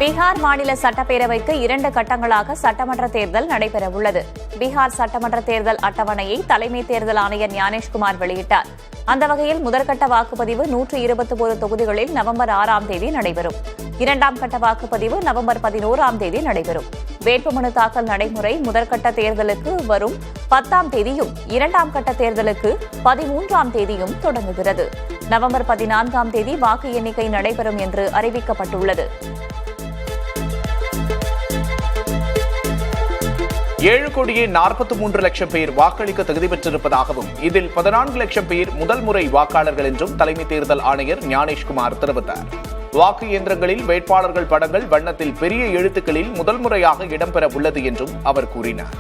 பீகார் மாநில சட்டப்பேரவைக்கு 2 கட்டங்களாக சட்டமன்ற தேர்தல் நடைபெறவுள்ளது. பீகார் சட்டமன்ற தேர்தல் அட்டவணையை தலைமை தேர்தல் ஆணையர் ஞானேஷ்குமார் வெளியிட்டார். அந்த வகையில் முதற்கட்ட வாக்குப்பதிவு 121 தொகுதிகளில் நவம்பர் 6ஆம் தேதி நடைபெறும். 2ஆம் கட்ட வாக்குப்பதிவு நவம்பர் 11ஆம் தேதி நடைபெறும். வேட்புமனு தாக்கல் நடைமுறை முதற்கட்ட தேர்தலுக்கு வரும் 10ஆம் தேதியும் 2ஆம் கட்ட தேர்தலுக்கு 13ஆம் தேதியும் தொடங்குகிறது. நவம்பர் 14ஆம் தேதி வாக்கு எண்ணிக்கை நடைபெறும் என்று அறிவிக்கப்பட்டுள்ளது. 7,43 லட்சம் பேர் வாக்களிக்க தகுதி பெற்றிருப்பதாகவும் இதில் 14 லட்சம் பேர் முதல் முறை வாக்காளர்கள் என்றும் தலைமை தேர்தல் ஆணையர் ஞானேஷ்குமார் தெரிவித்தார். வாக்கு இயந்திரங்களில் வேட்பாளர்கள் படங்கள் வண்ணத்தில் பெரிய எழுத்துக்களில் முதல் முறையாக இடம்பெற உள்ளது என்றும் அவர் கூறினார்.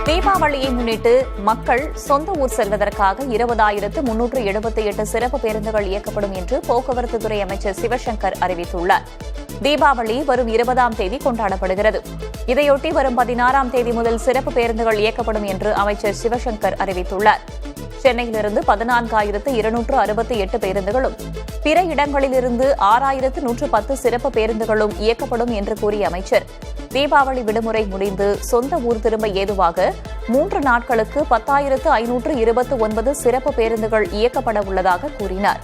தீபாவளியை முன்னிட்டு மக்கள் சொந்த ஊர் செல்வதற்காக 20,378 சிறப்பு பேருந்துகள் இயக்கப்படும் என்று போக்குவரத்து துறை அமைச்சர் சிவசங்கர் அறிவித்துள்ளார். தீபாவளி வரும் 20ஆம் தேதி கொண்டாடப்படுகிறது. இதையொட்டி வரும் 16ஆம் தேதி முதல் சிறப்பு பேருந்துகள் இயக்கப்படும் என்று அமைச்சர் சிவசங்கர் அறிவித்துள்ளார். சென்னையிலிருந்து 14,268 பேருந்துகளும் பிற இடங்களிலிருந்து 6,110 சிறப்பு பேருந்துகளும் இயக்கப்படும் என்று கூறிய அமைச்சர், தீபாவளி விடுமுறை முடிந்து சொந்த ஊர் திரும்ப ஏதுவாக 3 நாட்களுக்கு 10,529 சிறப்பு பேருந்துகள் இயக்கப்பட உள்ளதாக கூறினார்.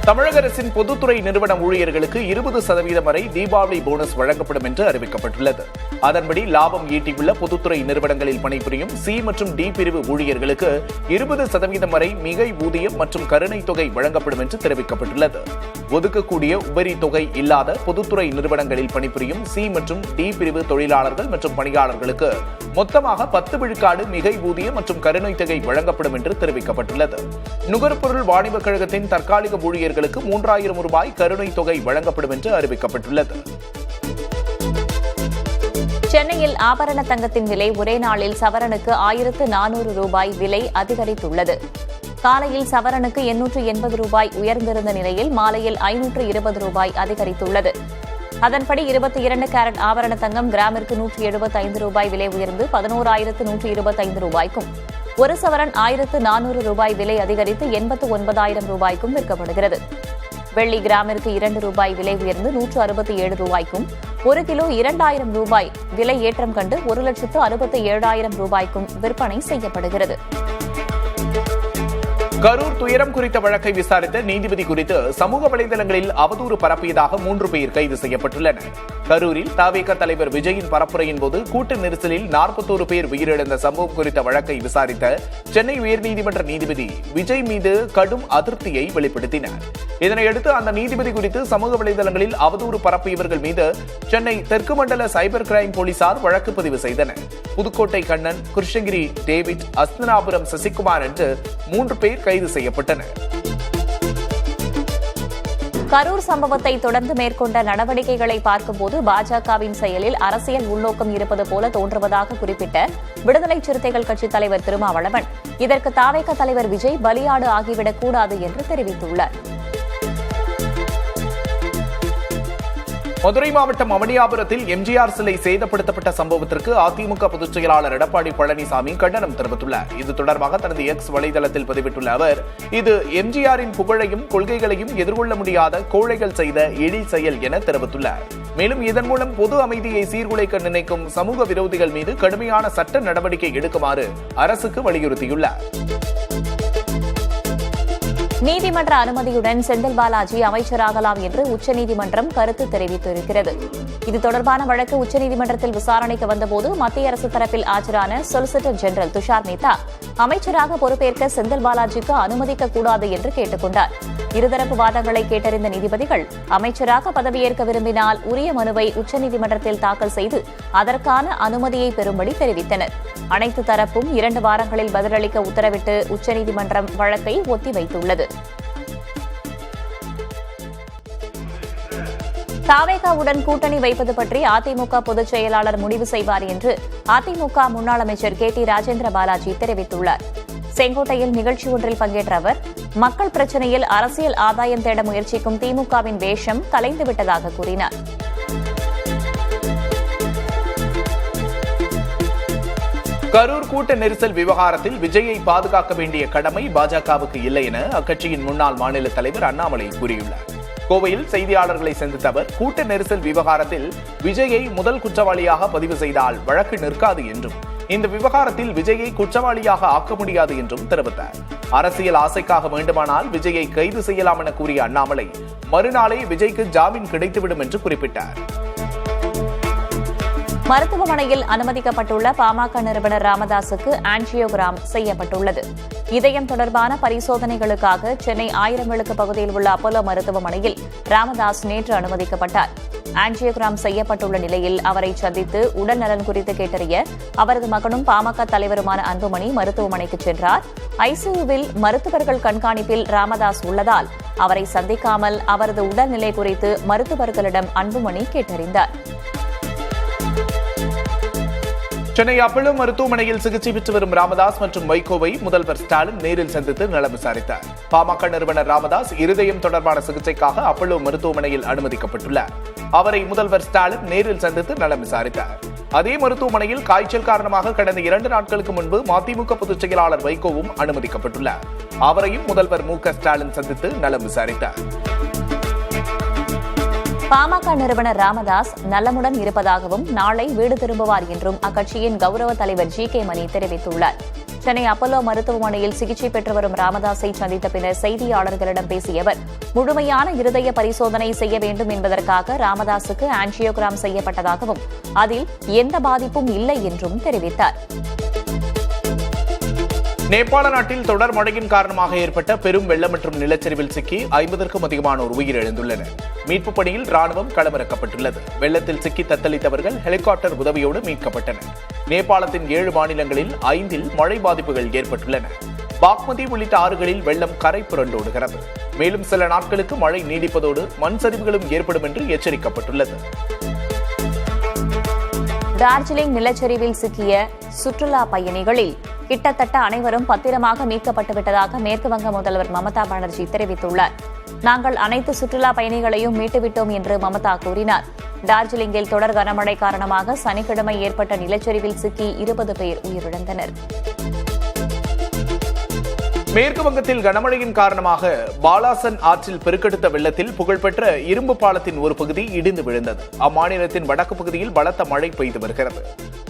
தமிழக அரசின் பொதுத்துறை நிறுவன ஊழியர்களுக்கு 20% வரை தீபாவளி போனஸ் வழங்கப்படும் என்று அறிவிக்கப்பட்டுள்ளது. அதன்படி லாபம் ஈட்டியுள்ள பொதுத்துறை நிறுவனங்களில் பணிபுரியும் சி மற்றும் டி பிரிவு ஊழியர்களுக்கு 20% வரை மிகை ஊதியம் மற்றும் கருணை தொகை வழங்கப்படும் என்று தெரிவிக்கப்பட்டுள்ளது. ஒதுக்கக்கூடிய உபரி தொகை இல்லாத பொதுத்துறை நிறுவனங்களில் பணிபுரியும் சி மற்றும் டி பிரிவு தொழிலாளர்கள் மற்றும் பணியாளர்களுக்கு மொத்தமாக 10 விழுக்காடு மிகை ஊதியம் மற்றும் கருணை தொகை வழங்கப்படும் என்று தெரிவிக்கப்பட்டுள்ளது. நுகர்பொருள் வாணிபக் கழகத்தின் தற்காலிக ஊழியர்களுக்கு 3,000 ரூபாய் கருணை தொகை வழங்கப்படும் என்று அறிவிக்கப்பட்டுள்ளது. சென்னையில் ஆபரண தங்கத்தின் விலை ஒரே நாளில் சவரனுக்கு 1,400 ரூபாய் விலை அதிகரித்துள்ளது. காலையில் சவரனுக்கு 880 ரூபாய் உயர்ந்திருந்த நிலையில் மாலையில் 520 ரூபாய் அதிகரித்துள்ளது. அதன்படி 22 கேரட் ஆபரண தங்கம் கிராமிற்கு 175 ரூபாய் விலை உயர்ந்து 11,125 ரூபாய்க்கும், ஒரு சவரன் 1,400 ரூபாய் விலை அதிகரித்து 89,000 ரூபாய்க்கும் விற்கப்படுகிறது. வெள்ளி கிராமிற்கு 2 ரூபாய் விலை உயர்ந்து 167 ரூபாய்க்கும், 1 கிலோ 2,000 ரூபாய் விலை ஏற்றம் கண்டு 1,67,000 ரூபாய்க்கும் விற்பனை செய்யப்படுகிறது. கரூர் துயரம் குறித்த வழக்கை விசாரித்த நீதிபதி குறித்து சமூக வலைதளங்களில் அவதூறு பரப்பியதாக 3 பேர் கைது செய்யப்பட்டுள்ளனர். கரூரில் தவிக தலைவர் விஜயின் பரப்புரையின் போது கூட்ட நெரிசலில் 41 பேர் உயிரிழந்த சம்பவம் குறித்த வழக்கை விசாரித்த சென்னை உயர்நீதிமன்ற நீதிபதி விஜய் மீது கடும் அதிருப்தியை வெளிப்படுத்தினார். இதனையடுத்து அந்த நீதிபதி குறித்து சமூக வலைதளங்களில் அவதூறு பரப்பியவர்கள் மீது சென்னை தெற்கு மண்டல சைபர் கிரைம் போலீசார் வழக்கு பதிவு செய்தனர். புதுக்கோட்டை கண்ணன், கிருஷ்ணகிரி டேவிட், அஸ்தனாபுரம் சசிகுமார் என்று 3 பேர் கைது செய்யப்பட்டனர். கரூர் சம்பவத்தை தொடர்ந்து மேற்கொண்ட நடவடிக்கைகளை பார்க்கும்போது பாஜகவின் செயலில் அரசியல் உள்நோக்கம் இருப்பது போல தோன்றுவதாக குறிப்பிட்ட விடுதலை சிறுத்தைகள் கட்சித் தலைவர் திருமாவளவன், இதற்கு தவிக தலைவர் விஜய் பலியாடு ஆகிவிடக் கூடாது என்று தெரிவித்துள்ளார். மதுரை மாவட்டம் அவனியாபுரத்தில் எம்ஜிஆர் சிலை சேதப்படுத்தப்பட்ட சம்பவத்திற்கு அதிமுக பொதுச் செயலாளர் எடப்பாடி பழனிசாமி கண்டனம் தெரிவித்துள்ளார். இது தொடர்பாக தனது எக்ஸ் வலைதளத்தில் பதிவிட்டுள்ள அவர், இது எம்ஜிஆரின் புகழையும் கொள்கைகளையும் எதிர்கொள்ள முடியாத கோழைகள் செய்த இழி செயல் என தெரிவித்துள்ளார். மேலும் இதன் மூலம் பொது அமைதியை சீர்குலைக்க நினைக்கும் சமூக விரோதிகள் மீது கடுமையான சட்ட நடவடிக்கை எடுக்குமாறு அரசுக்கு வலியுறுத்தியுள்ளார். நீதிமன்ற அனுமதியுடன் செந்தில் பாலாஜி அமைச்சராகலாம் என்று உச்சநீதிமன்றம் கருத்து தெரிவித்திருக்கிறது. இது தொடர்பான வழக்கு உச்சநீதிமன்றத்தில் விசாரணைக்கு வந்தபோது மத்திய அரசு தரப்பில் ஆஜரான சொலிசிட்டர் ஜெனரல் துஷார் மேத்தா அமைச்சராக பொறுப்பேற்க செந்தில் பாலாஜிக்கு அனுமதிக்க கூடாது என்று கேட்டுக் கொண்டார். இருதரப்பு வாதங்களை கேட்டறிந்த நீதிபதிகள் அமைச்சராக பதவியேற்க விரும்பினால் உரிய மனுவை உச்சநீதிமன்றத்தில் தாக்கல் செய்து அதற்கான அனுமதியை பெறும்படி தெரிவித்தனர். அனைத்து தரப்பும் 2 வாரங்களில் பதிலளிக்க உத்தரவிட்டு உச்சநீதிமன்றம் வழக்கை ஒத்திவைத்துள்ளது. தவிகவுடன் கூட்டணி வைப்பது பற்றி அதிமுக பொதுச் செயலாளர் முடிவு செய்வார் என்று அதிமுக முன்னாள் அமைச்சர் KT ராஜேந்திர பாலாஜி தெரிவித்துள்ளார். செங்கோட்டையில் நிகழ்ச்சி ஒன்றில் பங்கேற்ற அவர், மக்கள் பிரச்சினையில் அரசியல் ஆதாயம் தேட முயற்சிக்கும் திமுகவின் வேஷம் கலைந்துவிட்டதாக கூறினார். கரூர் கூட்ட நெரிசல் விவகாரத்தில் விஜயை பாதுகாக்க வேண்டிய கடமை பாஜகவுக்கு இல்லை என அக்கட்சியின் முன்னாள் மாநில தலைவர் அண்ணாமலை கூறியுள்ளார். கோவையில் செய்தியாளர்களை சந்தித்த அவர், கூட்ட நெரிசல் விவகாரத்தில் விஜயை முதல் குற்றவாளியாக பதிவு செய்தால் வழக்கு நிற்காது என்றும், இந்த விவகாரத்தில் விஜயை குற்றவாளியாக ஆக்க முடியாது என்றும் தெரிவித்தார். அரசியல் ஆசைக்காக வேண்டுமானால் விஜயை கைது செய்யலாம் என கூறிய அண்ணாமலை, மறுநாளே விஜய்க்கு ஜாமீன் கிடைத்துவிடும் என்று குறிப்பிட்டார். மருத்துவமனையில் அனுமதிக்கப்பட்டுள்ள பாமக நிறுவனர் ராமதாசுக்கு ஆஞ்சியோகிராம் செய்யப்பட்டுள்ளது. இதயம் தொடர்பான பரிசோதனைகளுக்காக சென்னை 1000 விளக்கு பகுதியில் உள்ள அப்போலோ மருத்துவமனையில் ராமதாஸ் நேற்று அனுமதிக்கப்பட்டார். ஆஞ்சியோகிராம் செய்யப்பட்டுள்ள நிலையில் அவரை சந்தித்து உடல் நலன் குறித்து கேட்டறிய அவரது மகனும் பாமக தலைவருமான அன்புமணி மருத்துவமனைக்கு சென்றார். ஐசியூவில் மருத்துவர்கள் கண்காணிப்பில் ராமதாஸ் உள்ளதால் அவரை சந்திக்காமல் அவரது உடல்நிலை குறித்து மருத்துவர்களிடம் அன்புமணி கேட்டறிந்தார். சென்னை அப்போலோ மருத்துவமனையில் சிகிச்சை பெற்று வரும் ராமதாஸ் மற்றும் வைகோவை முதல்வர் ஸ்டாலின் நேரில் சந்தித்து நலம் விசாரித்தார். பாமக நிறுவனர் ராமதாஸ் இருதயம் தொடர்பான சிகிச்சைக்காக அப்போலோ மருத்துவமனையில் அனுமதிக்கப்பட்டுள்ளார். அவரை முதல்வர் ஸ்டாலின் நேரில் சந்தித்து நலம் விசாரித்தார். அதே மருத்துவமனையில் காய்ச்சல் காரணமாக கடந்த 2 நாட்களுக்கு முன்பு மதிமுக பொதுச் செயலாளர் வைகோவும் அனுமதிக்கப்பட்டுள்ளார். அவரையும் முதல்வர் மு.க.ஸ்டாலின் சந்தித்து நலம் விசாரித்தார். பாமக நிறுவனர் ராமதாஸ் நலமுடன் இருப்பதாகவும் நாளை வீடு திரும்புவார் என்றும் அக்கட்சியின் கௌரவ தலைவர் ஜி.கே. மணி தெரிவித்துள்ளார். சென்னை அப்போலோ மருத்துவமனையில் சிகிச்சை பெற்று வரும் ராமதாஸை சந்தித்த பின்னர் செய்தியாளர்களிடம் பேசிய அவர், முழுமையான இருதய பரிசோதனை செய்ய வேண்டும் என்பதற்காக ராமதாசுக்கு ஆஞ்சியோகிராம் செய்யப்பட்டதாகவும் அதில் எந்த பாதிப்பும் இல்லை என்றும் தெரிவித்தார். நேபாள நாட்டில் தொடர் மழையின் காரணமாக ஏற்பட்ட பெரும் வெள்ளம் மற்றும் நிலச்சரிவில் சிக்கி 50க்கும் அதிகமானோர் உயிரிழந்துள்ளனர். மீட்புப் பணியில் ராணுவம் களமிறக்கப்பட்டுள்ளது. வெள்ளத்தில் சிக்கி தத்தளித்தவர்கள் ஹெலிகாப்டர் உதவியோடு மீட்கப்பட்டனர். நேபாளத்தின் 7 மாநிலங்களில் 5இல் மழை பாதிப்புகள் ஏற்பட்டுள்ளன. பாக்மதி உள்ளிட்ட ஆறுகளில் வெள்ளம் கரை புரண்டோடுகிறது. மேலும் சில நாட்களுக்கு மழை நீடிப்பதோடு மண் சரிவுகளும் ஏற்படும் என்று எச்சரிக்கப்பட்டுள்ளது. டார்ஜிலிங் நிலச்சரிவில் சிக்கிய சுற்றுலா பயணிகளில் கிட்டத்தட்ட அனைவரும் பத்திரமாக மீட்கப்பட்டுவிட்டதாக மேற்குவங்க முதல்வர் மமதா பானர்ஜி தெரிவித்துள்ளார். நாங்கள் அனைத்து சுற்றுலா பயணிகளையும் மீட்டுவிட்டோம் என்று மமதா கூறினார். டார்ஜிலிங்கில் தொடர் கனமழை காரணமாக சனிக்கிழமை ஏற்பட்ட நிலச்சரிவில் சிக்கி 20 பேர் உயிரிழந்தனர். மேற்கு வங்கத்தில் கனமழையின் காரணமாக பாலாசன் ஆற்றில் பெருக்கெடுத்த வெள்ளத்தில் புகழ்பெற்ற இரும்பு பாலத்தின் ஒரு பகுதி இடிந்து விழுந்தது. அம்மாநிலத்தின் வடக்கு பகுதியில் பலத்த மழை பெய்து வருகிறது.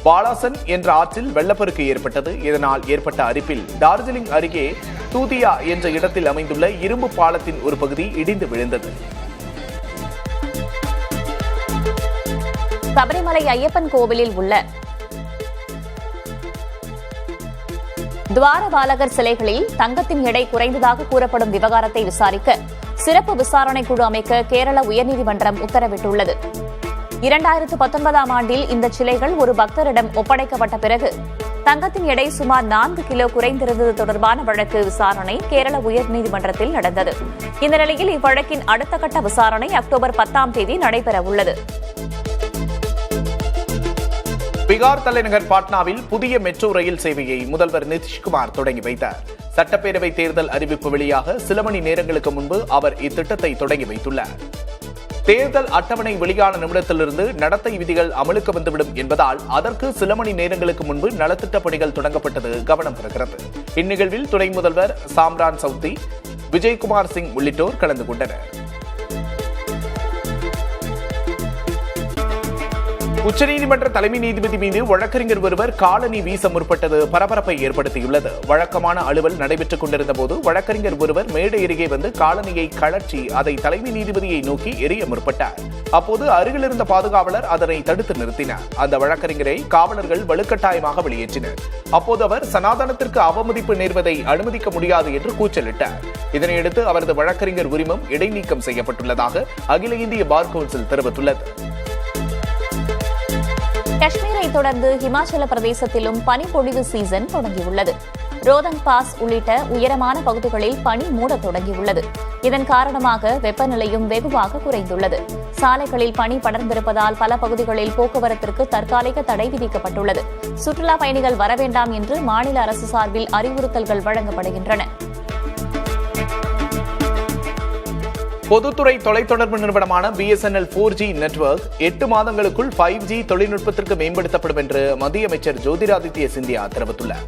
பாலாசன் என்ற ஆற்றில் வெள்ளப்பெருக்கு ஏற்பட்டது. இதனால் ஏற்பட்ட அரிப்பில் டார்ஜிலிங் அருகே தூதியா என்ற இடத்தில் அமைந்துள்ள இரும்பு பாலத்தின் ஒரு பகுதி இடிந்து விழுந்தது. சபரிமலை ஐயப்பன் கோவிலில் உள்ள துவாரபாலகர் சிலைகளில் தங்கத்தின் எடை குறைந்ததாக கூறப்படும் விவகாரத்தை விசாரிக்க சிறப்பு விசாரணை குழு அமைக்க கேரள உயர்நீதிமன்றம் உத்தரவிட்டுள்ளது. 2019ஆம் ஆண்டில் இந்த சிலைகள் ஒரு பக்தரிடம் ஒப்படைக்கப்பட்ட பிறகு தங்கத்தின் எடை சுமார் 4 கிலோ குறைந்திருந்தது தொடர்பான வழக்கு விசாரணை கேரள உயர்நீதிமன்றத்தில் நடந்தது. இந்த நிலையில் இவ்வழக்கின் அடுத்த கட்ட விசாரணை அக்டோபர் 10ஆம் தேதி நடைபெறவுள்ளது. பீகார் தலைநகர் பாட்னாவில் புதிய மெட்ரோ ரயில் சேவையை முதல்வர் நிதிஷ்குமார் தொடங்கி வைத்தார். சட்டப்பேரவை தேர்தல் அறிவிப்பு வெளியாக சில மணி நேரங்களுக்கு முன்பு அவர் இத்திட்டத்தை தொடங்கி வைத்துள்ளார். தேர்தல் அட்டவணை வெளியான நிமிடத்திலிருந்து நடத்தை விதிகள் அமலுக்கு வந்துவிடும் என்பதால் அதற்கு சில மணி நேரங்களுக்கு முன்பு நலத்திட்ட பணிகள் தொடங்கப்பட்டது கவனம் பெறுகிறது. இந்நிகழ்வில் துணை முதல்வர் சாம்ரான் சவுத்ரி, விஜய்குமார் சிங் உள்ளிட்டோர் கலந்து கொண்டனர். உச்சநீதிமன்ற தலைமை நீதிபதி மீது வழக்கறிஞர் ஒருவர் காலணி வீச முற்பட்டது பரபரப்பை ஏற்படுத்தியுள்ளது. வழக்கமான அலுவல் நடைபெற்றுக் கொண்டிருந்த போது வழக்கறிஞர் ஒருவர் மேடை அருகே வந்து காலணியை கழற்றி அதை தலைமை நீதிபதியை நோக்கி எரிய முற்பட்டார். அப்போது அருகில் இருந்த பாதுகாவலர் அதனை தடுத்து நிறுத்தினார். அந்த வழக்கறிஞரை காவலர்கள் வலுக்கட்டாயமாக வெளியேற்றினர். அப்போது அவர் சனாதனத்திற்கு அவமதிப்பு நேர்வதை அனுமதிக்க முடியாது என்று கூச்சலிட்டார். இதனையடுத்து அவரது வழக்கறிஞர் உரிமம் இடைநீக்கம் செய்யப்பட்டுள்ளதாக அகில இந்திய பார் கவுன்சில் தெரிவித்துள்ளது. காஷ்மீரை தொடர்ந்து ஹிமாச்சல பிரதேசத்திலும் பனிப்பொழிவு சீசன் தொடங்கியுள்ளது. ரோதங் பாஸ் உள்ளிட்ட உயரமான பகுதிகளில் பனி மூட தொடங்கியுள்ளது. இதன் காரணமாக வெப்பநிலையும் வெகுவாக குறைந்துள்ளது. சாலைகளில் பனி படர்ந்திருப்பதால் பல பகுதிகளில் போக்குவரத்திற்கு தற்காலிக தடை விதிக்கப்பட்டுள்ளது. சுற்றுலா பயணிகள் வரவேண்டாம் என்று மாநில அரசு சார்பில் அறிவுறுத்தல்கள் வழங்கப்படுகின்றன. பொதுத்துறை தொலைத்தொடர்பு நிறுவனமான BSNL 4G நெட்வொர்க் 8 மாதங்களுக்குள் 5G தொழில்நுட்பத்திற்கு மேம்படுத்தப்படும் என்று மத்திய அமைச்சர் ஜோதிராதித்ய சிந்தியா தெரிவித்துள்ளார்.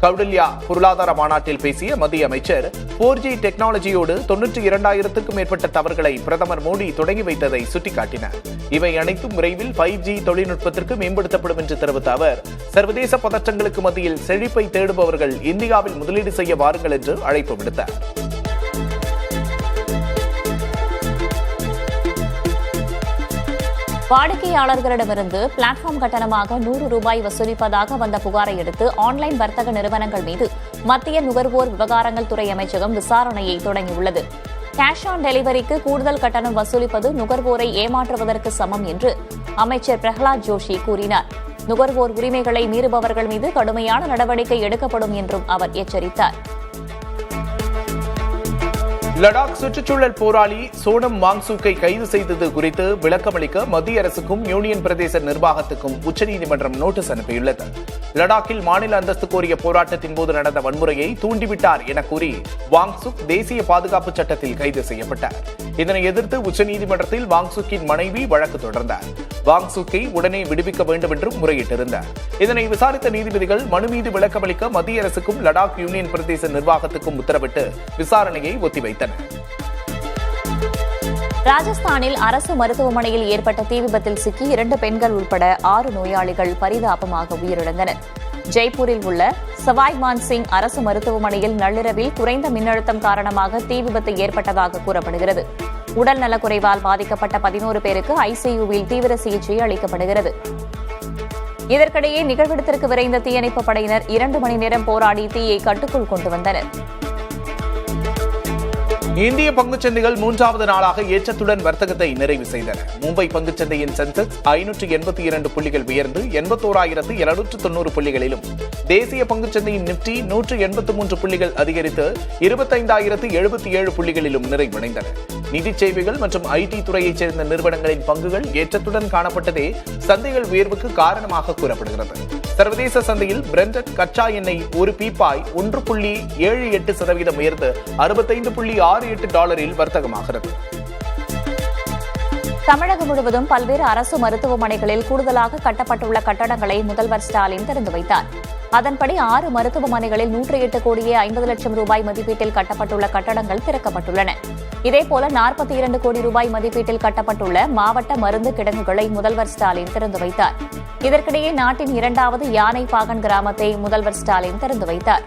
கவுடில்யா பொருளாதார மாநாட்டில் பேசிய மத்திய அமைச்சர் 4G டெக்னாலஜியோடு 92,000க்கும் மேற்பட்ட தவறுகளை பிரதமர் மோடி தொடங்கி வைத்ததை சுட்டிக்காட்டினார். இவை அனைத்தும் விரைவில் 5G தொழில்நுட்பத்திற்கு மேம்படுத்தப்படும் என்று தெரிவித்த அவர், சர்வதேச பதற்றங்களுக்கு மத்தியில் செழிப்பை தேடுபவர்கள் இந்தியாவில் முதலீடு செய்ய வாருங்கள் என்று அழைப்பு விடுத்தார். வாடிக்கையாளர்களிடமிருந்து பிளாட்ஃபார்ம் கட்டணமாக ₹100 வசூலிப்பதாக வந்த புகாரை அடுத்து ஆன்லைன் வர்த்தக நிறுவனங்கள் மீது மத்திய நுகர்வோர் விவகாரங்கள் துறை அமைச்சகம் விசாரணையை தொடங்கியுள்ளது. கேஷ் ஆன் டெலிவரிக்கு கூடுதல் கட்டணம் வசூலிப்பது நுகர்வோரை ஏமாற்றுவதற்கு சமம் என்று அமைச்சர் பிரஹ்லாத் ஜோஷி கூறினார். நுகர்வோர் உரிமைகளை மீறுபவர்கள் மீது கடுமையான நடவடிக்கை எடுக்கப்படும் என்றும் அவர் எச்சரித்தார். லடாக் சுற்றுச்சூழல் போராளி சோனம் வாங்சுக்கை கைது செய்தது குறித்து விளக்கமளிக்க மத்திய அரசுக்கும் யூனியன் பிரதேச நிர்வாகத்துக்கும் உச்சநீதிமன்றம் நோட்டீஸ் அனுப்பியுள்ளது. லடாக்கில் மாநில அந்தஸ்து கோரிய போராட்டத்தின் போது நடந்த வன்முறையை தூண்டிவிட்டார் என கூறி வாங்சுக் தேசிய பாதுகாப்பு சட்டத்தில் கைது செய்யப்பட்டார். இதனை எதிர்த்து உச்சநீதிமன்றத்தில் வாங்சுக்கின் மனைவி வழக்கு தொடர்ந்தார். வாங்சுக்கை உடனே விடுவிக்க வேண்டும் என்றும் முறையிட்டிருந்தார். இதனை விசாரித்த நீதிபதிகள் மனு மீது விளக்கமளிக்க மத்திய அரசுக்கும் லடாக் யூனியன் பிரதேச நிர்வாகத்துக்கும் உத்தரவிட்டு விசாரணையை ஒத்திவைத்தனர். ராஜஸ்தானில் அரசு மருத்துவமனையில் ஏற்பட்ட தீ விபத்தில் சிக்கி 2 பெண்கள் உட்பட 6 நோயாளிகள் பரிதாபமாக உயிரிழந்தனர். ஜெய்ப்பூரில் உள்ள சவாய் மான்சிங் அரசு மருத்துவமனையில் நள்ளிரவில் குறைந்த மின்னழுத்தம் காரணமாக தீ விபத்து ஏற்பட்டதாக கூறப்படுகிறது. உடல் நலக்குறைவால் பாதிக்கப்பட்ட 11 பேருக்கு ICUவில் தீவிர சிகிச்சை அளிக்கப்படுகிறது. இதற்கிடையே நிகழ்விடத்திற்கு விரைந்த தீயணைப்புப் படையினர் 2 மணி நேரம் போராடி தீயை கட்டுக்குள் கொண்டு வந்தனர். இந்திய பங்குச்சந்தைகள் 3வது நாளாக ஏற்றத்துடன் வர்த்தகத்தை நிறைவு செய்தன. மும்பை பங்குச்சந்தையின் சென்செக்ஸ் 582 புள்ளிகள் உயர்ந்து 81,790 புள்ளிகளிலும், தேசிய பங்குச்சந்தையின் நிப்டி 183 புள்ளிகள் அதிகரித்து 25,077 புள்ளிகளிலும் நிறைவடைந்தன. நிதி சேவைகள் மற்றும் IT துறையைச் சேர்ந்த நிறுவனங்களின் பங்குகள் ஏற்றத்துடன் காணப்பட்டதே சந்தைகள் உயர்வுக்கு காரணமாக கூறப்படுகிறது. சர்வதேச சந்தையில் பிரெண்டட் கச்சா எண்ணெய் ஒரு பீப்பாய் 1.78% உயர்ந்து $65.68 வர்த்தகமாகிறது. தமிழகம் முழுவதும் பல்வேறு அரசு மருத்துவமனைகளில் கூடுதலாக கட்டப்பட்டுள்ள கட்டடங்களை முதல்வர் ஸ்டாலின் திறந்து வைத்தார். அதன்படி 6 மருத்துவமனைகளில் 108 கோடியே 50 லட்சம் ரூபாய் மதிப்பீட்டில் கட்டப்பட்டுள்ள கட்டடங்கள் திறக்கப்பட்டுள்ளன. இதேபோல 42 கோடி ரூபாய் மதிப்பீட்டில் கட்டப்பட்டுள்ள மாவட்ட மருந்து கிடங்குகளை முதல்வர் ஸ்டாலின் திறந்து வைத்தார். இதற்கிடையே நாட்டின் 2வது யானை பாகன் கிராமத்தை முதல்வர் ஸ்டாலின் திறந்து வைத்தார்.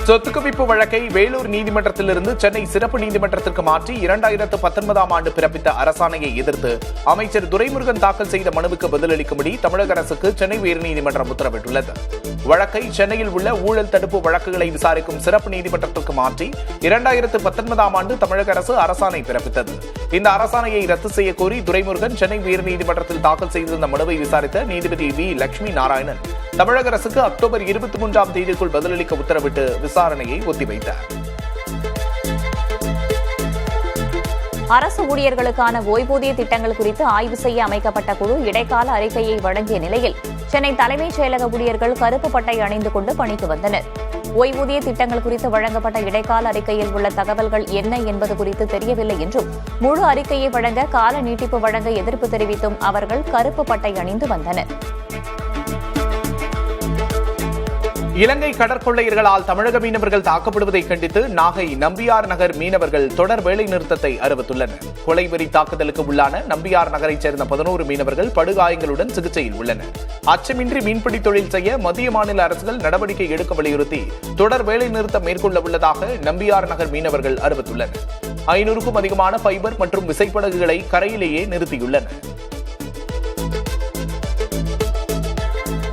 சொத்து குவிப்பு வழக்கை வேலூர் நீதிமன்றத்திலிருந்து சென்னை சிறப்பு நீதிமன்றத்திற்கு மாற்றி 2019ஆம் ஆண்டு பிறப்பித்த அரசாணையை எதிர்த்து அமைச்சர் துரைமுருகன் தாக்கல் செய்த மனுவுக்கு பதிலளிக்கும்படி தமிழக அரசுக்கு சென்னை உயர்நீதிமன்றம் உத்தரவிட்டுள்ளது. வழக்கை சென்னையில் உள்ள ஊழல் தடுப்பு வழக்குகளை விசாரிக்கும் சிறப்பு நீதிமன்றத்திற்கு மாற்றி 2019ஆம் ஆண்டு தமிழக அரசு அரசாணை பிறப்பித்தது. இந்த அரசாணையை ரத்து செய்ய கோரி துரைமுருகன் சென்னை உயர்நீதிமன்றத்தில் தாக்கல் செய்திருந்த மனுவை விசாரித்த நீதிபதி V. லட்சுமி நாராயணன் தமிழக அரசுக்கு அக்டோபர் 23ஆம் தேதிக்குள் பதிலளிக்க உத்தரவிட்டு விசாரணையை ஒத்திவைத்தார். அரசு ஊழியர்களுக்கான ஓய்வூதிய திட்டங்கள் குறித்து ஆய்வு செய்ய அமைக்கப்பட்ட குழு இடைக்கால அறிக்கையை வழங்கிய நிலையில் சென்னை தலைமைச் செயலக ஊழியர்கள் கருப்பு பட்டை அணிந்து கொண்டு பணிக்கு வந்தனர். ஓய்வூதிய திட்டங்கள் குறித்து வழங்கப்பட்ட இடைக்கால அறிக்கையில் உள்ள தகவல்கள் என்ன என்பது குறித்து தெரியவில்லை என்றும், முழு அறிக்கையை வழங்க கால நீட்டிப்பு வழங்க எதிர்ப்பு தெரிவித்தும் அவர்கள் கருப்பு பட்டை அணிந்து வந்தனர். இலங்கை கடற்கொள்ளையர்களால் தமிழக மீனவர்கள் தாக்கப்படுவதை கண்டித்து நாகை நம்பியார் நகர் மீனவர்கள் தொடர் வேலை நிறுத்தத்தை அறிவித்துள்ளனர். கொலைவெறி தாக்குதலுக்கு உள்ளான நம்பியார் நகரைச் சேர்ந்த 11 மீனவர்கள் படுகாயங்களுடன் சிகிச்சையில் உள்ளனர். அச்சமின்றி மீன்பிடி தொழில் செய்ய மத்திய மாநில அரசுகள் நடவடிக்கை எடுக்க வலியுறுத்தி தொடர் வேலை நிறுத்தம் மேற்கொள்ள உள்ளதாக நம்பியார் நகர் மீனவர்கள் அறிவித்துள்ளனர். 500க்கும் அதிகமான ஃபைபர் மற்றும் விசைப்படகுகளை கரையிலேயே நிறுத்தியுள்ளனர்.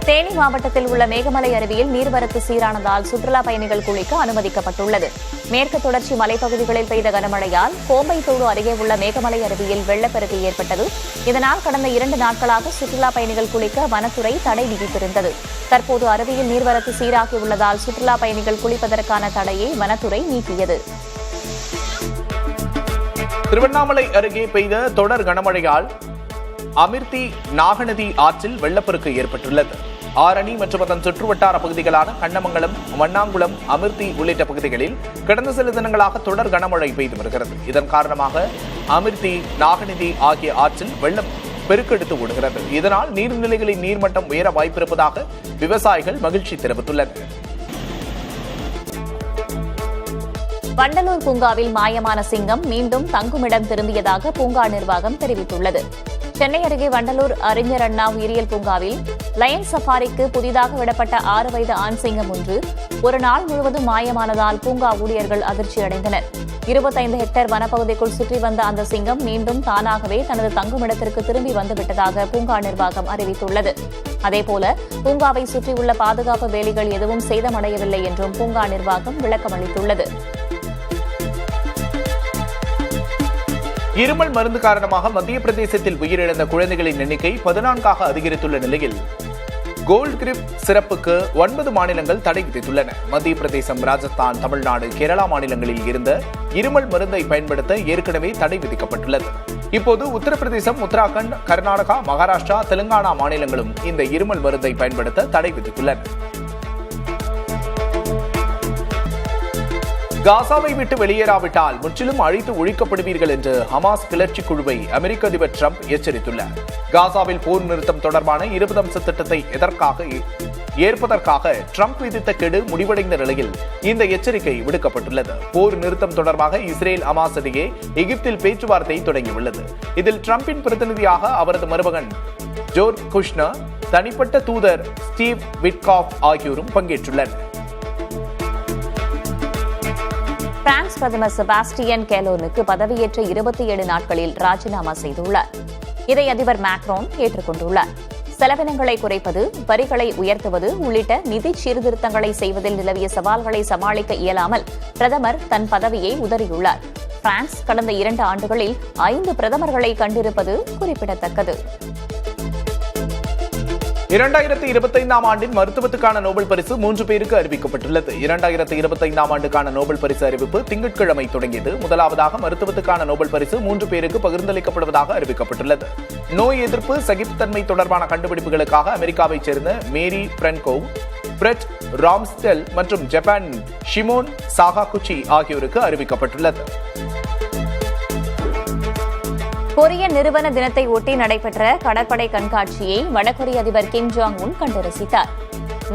தேனி மாவட்டத்தில் உள்ள மேகமலை அருவியில் நீர்வரத்து சீரானதால் சுற்றுலா பயணிகள் குளிக்க அனுமதிக்கப்பட்டுள்ளது. மேற்கு தொடர்ச்சி மலைப்பகுதிகளில் பெய்த கனமழையால் கோம்பைத்தோடு அருகே உள்ள மேகமலை அருவியில் வெள்ளப்பெருக்கு ஏற்பட்டது. இதனால் கடந்த 2 நாட்களாக சுற்றுலா பயணிகள் குளிக்க வனத்துறை தடை விதித்திருந்தது. தற்போது அருவியில் நீர்வரத்து சீராகியுள்ளதால் சுற்றுலா பயணிகள் குளிப்பதற்கான தடையை வனத்துறை நீக்கியது. திருவண்ணாமலை அருகே பெய்த தொடர் கனமழையால் அமிர்தி நாகநதி ஆற்றில் வெள்ளப்பெருக்கு ஏற்பட்டுள்ளது. ஆரணி மற்றும் அதன் சுற்றுவட்டார பகுதிகளான கண்ணமங்கலம், மண்ணாங்குளம், அமிர்தி உள்ளிட்ட பகுதிகளில் கடந்த சில தினங்களாக தொடர் கனமழை பெய்து வருகிறது. இதன் காரணமாக அமிர்தி, நாகநதி ஆகிய ஆற்றில் வெள்ளம் பெருக்கெடுத்து ஓடுகிறது. இதனால் நீர்நிலைகளின் நீர்மட்டம் உயர வாய்ப்பிருப்பதாக விவசாயிகள் மகிழ்ச்சி தெரிவித்துள்ளனர். வண்டலூர் பூங்காவில் மாயமான சிங்கம் மீண்டும் தங்குமிடம் திரும்பியதாக பூங்கா நிர்வாகம் தெரிவித்துள்ளது. சென்னை அருகே வண்டலூர் அறிஞர் அண்ணா உயிரியல் பூங்காவில் லயன் சஃபாரிக்கு புதிதாக விடப்பட்ட 6 வயது ஆண் சிங்கம் ஒன்று ஒரு நாள் முழுவதும் மாயமானதால் பூங்கா ஊழியர்கள் அதிர்ச்சியடைந்தனர். 25 ஹெக்டேர் வனப்பகுதிக்குள் சுற்றி வந்த அந்த சிங்கம் மீண்டும் தானாகவே தனது தங்குமிடத்திற்கு திரும்பி வந்துவிட்டதாக பூங்கா நிர்வாகம் அறிவித்துள்ளது. அதேபோல பூங்காவை சுற்றியுள்ள பாதுகாப்பு வேலிகள் எதுவும் சேதமடையவில்லை என்றும் பூங்கா நிர்வாகம் விளக்கமளித்துள்ளது. இருமல் மருந்து காரணமாக மத்திய பிரதேசத்தில் உயிரிழந்த குழந்தைகளின் எண்ணிக்கை 14ஆக அதிகரித்துள்ள நிலையில் கோல்ட் கிரிப் சிறப்புக்கு 9 மாநிலங்கள் தடை விதித்துள்ளன. மத்திய பிரதேசம், ராஜஸ்தான், தமிழ்நாடு, கேரளா மாநிலங்களில் இருந்த இருமல் மருந்தை பயன்படுத்த ஏற்கனவே தடை விதிக்கப்பட்டுள்ளது. இப்போது உத்தரப்பிரதேசம், உத்தராகண்ட், கர்நாடகா, மகாராஷ்டிரா, தெலுங்கானா மாநிலங்களும் இந்த இருமல் மருந்தை பயன்படுத்த தடை விதித்துள்ளன. காசாவை விட்டு வெளியேறாவிட்டால் முற்றிலும் அழித்து ஒழிக்கப்படுவீர்கள் என்று ஹமாஸ் கிளர்ச்சி குழுவை அமெரிக்க அதிபர் டிரம்ப் எச்சரித்துள்ளார். காசாவில் போர் நிறுத்தம் தொடர்பான 20 அம்ச திட்டத்தை ஏற்பதற்காக டிரம்ப் விதித்த கெடு முடிவடைந்த நிலையில் இந்த எச்சரிக்கை விடுக்கப்பட்டுள்ளது. போர் நிறுத்தம் தொடர்பாக இஸ்ரேல், ஹமாஸ் இடையே எகிப்தில் பேச்சுவார்த்தை தொடங்கியுள்ளது. இதில் டிரம்பின் பிரதிநிதியாக அவரது மருமகன் ஜோர்ட் குஷ்னர், தனிப்பட்ட தூதர் ஸ்டீவ் விட்காஃப் ஆகியோரும் பங்கேற்றுள்ளனர். பிரான்ஸ் பிரதமர் செபாஸ்டியன் கேலோனுக்கு பதவியேற்ற 27 நாட்களில் ராஜினாமா செய்துள்ளார். இதை அதிபர் மேக்ரோன் ஏற்றுக்கொண்டுள்ளார். செலவினங்களை குறைப்பது, வரிகளை உயர்த்துவது உள்ளிட்ட நிதி சீர்திருத்தங்களை செய்வதில் நிலவிய சவால்களை சமாளிக்க இயலாமல் பிரதமர் தன் பதவியை உதறியுள்ளார். பிரான்ஸ் கடந்த 2 ஆண்டுகளில் 5 பிரதமர்களை கண்டிருப்பது குறிப்பிடத்தக்கது. 2025ஆம் ஆண்டின் மருத்துவத்துக்கான நோபல் பரிசு 3 பேருக்கு அறிவிக்கப்பட்டுள்ளது. 2025ஆம் ஆண்டுக்கான நோபல் பரிசு அறிவிப்பு திங்கட்கிழமை தொடங்கியது. முதலாவதாக மருத்துவத்துக்கான நோபல் பரிசு 3 பேருக்கு பகிர்ந்தளிக்கப்படுவதாக அறிவிக்கப்பட்டுள்ளது. நோய் எதிர்ப்பு, சகிப்புத்தன்மை தொடர்பான கண்டுபிடிப்புகளுக்காக அமெரிக்காவைச் சேர்ந்த மேரி பிரென்கோவ், பிரெட் ராம்ஸ்டெல் மற்றும் ஜப்பான் ஷிமோன் சாகாகுச்சி ஆகியோருக்கு அறிவிக்கப்பட்டுள்ளது. கொரிய நிறுவன தினத்தை ஒட்டி நடைபெற்ற கடற்படை கண்காட்சியை வடகொரிய அதிபர் கிம் ஜாங் உன் கண்டு ரசித்தார்.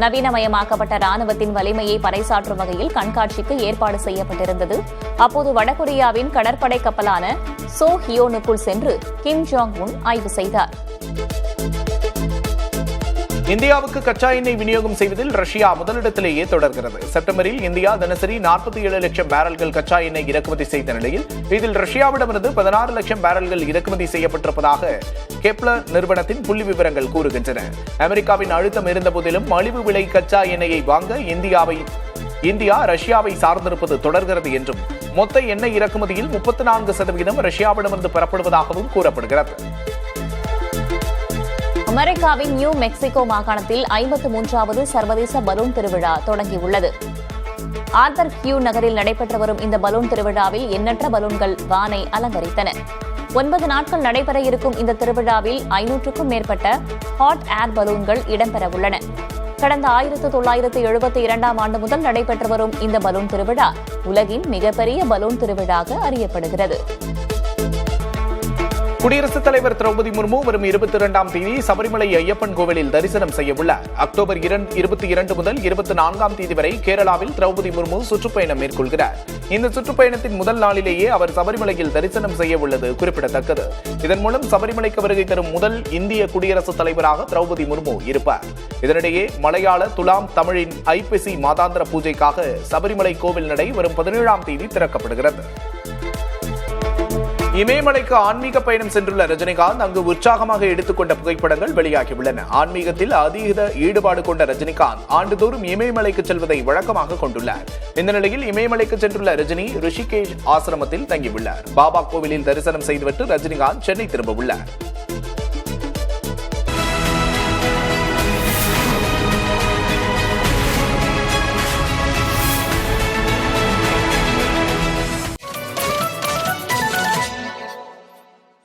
நவீனமயமாக்கப்பட்ட ராணுவத்தின் வலிமையை பறைசாற்றும் வகையில் கண்காட்சிக்கு ஏற்பாடு செய்யப்பட்டிருந்தது. அப்போது வடகொரியாவின் கடற்படை கப்பலான சோ ஹியோனுக்குள் சென்று கிம் ஜாங் உன் ஆய்வு செய்தார். இந்தியாவுக்கு கச்சா எண்ணெய் விநியோகம் செய்வதில் ரஷ்யா முதலிடத்திலேயே தொடர்கிறது. செப்டம்பரில் இந்தியா தினசரி 47 லட்சம் பேரல்கள் கச்சா எண்ணெய் இறக்குமதி செய்த நிலையில் இதில் ரஷ்யாவிடமிருந்து 16 லட்சம் பேரல்கள் இறக்குமதி செய்யப்பட்டிருப்பதாக கெப்லர் நிறுவனத்தின் புள்ளி விவரங்கள் கூறுகின்றன. அமெரிக்காவின் அழுத்தம் இருந்தபோதிலும் மலிவு விலை கச்சா எண்ணெயை வாங்க இந்தியா ரஷ்யாவை சார்ந்திருப்பது தொடர்கிறது என்றும் மொத்த எண்ணெய் இறக்குமதியில் 34% ரஷ்யாவிடமிருந்து பெறப்படுவதாகவும் கூறப்படுகிறது. அமெரிக்காவின் நியூ மெக்சிகோ மாகாணத்தில் 53வது சர்வதேச பலூன் திருவிழா தொடங்கியுள்ளது. ஆர்தர் கியூ நகரில் நடைபெற்று வரும் இந்த பலூன் திருவிழாவில் எண்ணற்ற பலூன்கள் வானை அலங்கரித்தன. 9 நாட்கள் நடைபெற இருக்கும் இந்த திருவிழாவில் 500க்கும் மேற்பட்ட ஹாட் ஏர் பலூன்கள் இடம்பெறவுள்ளன. கடந்த 1972ஆம் ஆண்டு முதல் நடைபெற்று வரும் இந்த பலூன் திருவிழா உலகின் மிகப்பெரிய பலூன் திருவிழாவாக அறியப்படுகிறது. குடியரசுத் தலைவர் திரௌபதி முர்மு வரும் 22ஆம் தேதி சபரிமலை ஐயப்பன் கோவிலில் தரிசனம் செய்ய உள்ளார். அக்டோபர் 22 முதல் 24ஆம் தேதி வரை கேரளாவில் திரௌபதி முர்மு சுற்றுப்பயணம் மேற்கொள்கிறார். இந்த சுற்றுப்பயணத்தின் முதல் நாளிலேயே அவர் சபரிமலையில் தரிசனம் செய்ய உள்ளது குறிப்பிடத்தக்கது. இதன் மூலம் சபரிமலைக்கு வருகை தரும் முதல் இந்திய குடியரசுத் தலைவராக திரௌபதி முர்மு இருப்பார். இதனிடையே மலையாள துலாம் தமிழின் ஐப்பசி மாதாந்திர பூஜைக்காக சபரிமலை கோவில் நடை வரும் 17ஆம் தேதி திறக்கப்படுகிறது. இமயமலைக்கு ஆன்மீக பயணம் சென்றுள்ள ரஜினிகாந்த் அங்கு உற்சாகமாக எடுத்துக்கொண்ட புகைப்படங்கள் வெளியாகியுள்ளன. ஆன்மீகத்தில் அதீத ஈடுபாடு கொண்ட ரஜினிகாந்த் ஆண்டுதோறும் இமயமலைக்கு செல்வதை வழக்கமாக கொண்டுள்ளார். இந்த நிலையில் இமயமலைக்கு சென்றுள்ள ரஜினி ரிஷிகேஷ் ஆசிரமத்தில் தங்கியுள்ளார். பாபா கோவிலில் தரிசனம் செய்துவிட்டு ரஜினிகாந்த் சென்னை திரும்ப உள்ளார்.